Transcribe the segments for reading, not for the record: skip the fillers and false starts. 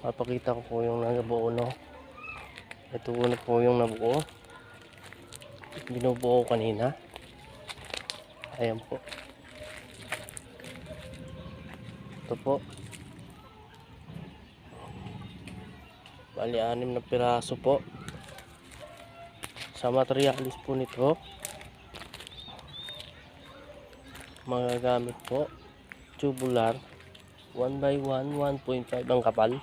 Papakita ko po yung nabuo, no. Ito na po yung nabuo. Binubuo ko kanina. Ayan po. Ito po. Bali 6 na piraso po. Sa materialis po nito, magagamit po tubular 1x1 1.5 ang kapal,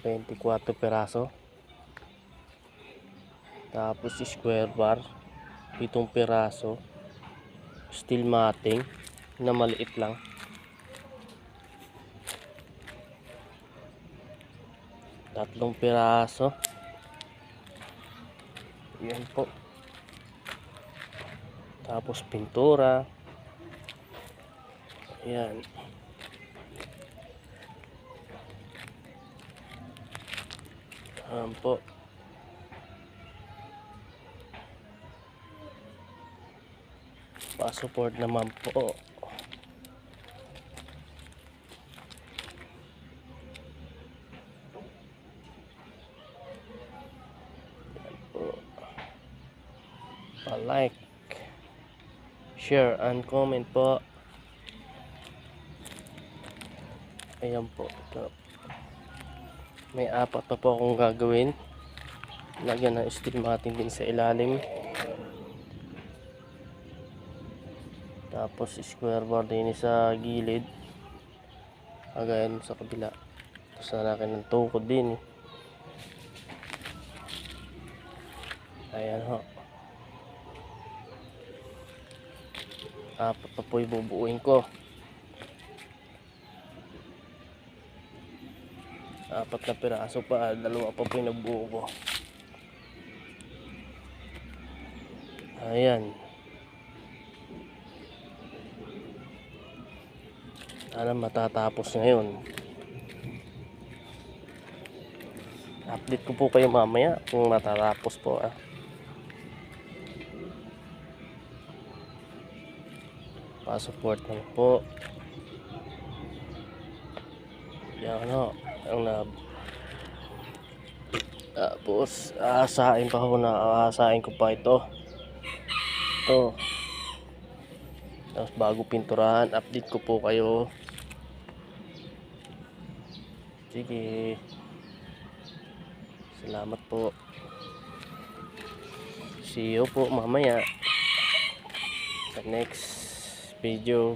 24 piraso. Tapos square bar 7 piraso, steel matting na maliit lang, tatlong piraso. Yan po. Tapos pintura. Ayan. Ayan po. Pa-support naman po. Ayan po. Pa-like, share, and comment po. Ayan po. Ito. May 4 pa po akong gagawin. Lagyan ng steel matting din sa ilalim. Tapos square bar din sa gilid. Kagayan sa kabila. Tapos nalaki ng tukod din. Ayan ho. 4 pa po ibubuuin ko. 4 na piraso pa. 2 pa po yung nabuo ko. Ayan. Sana matatapos ngayon. Update ko po kayo mamaya kung matatapos po. Pa-support lang po. Yan o. Ang tapos aasahin pa ho na. Aasahin ko pa ito. Ito. Tapos bago pinturahan, update ko po kayo. Sige. Salamat po. See you po mamaya sa next video.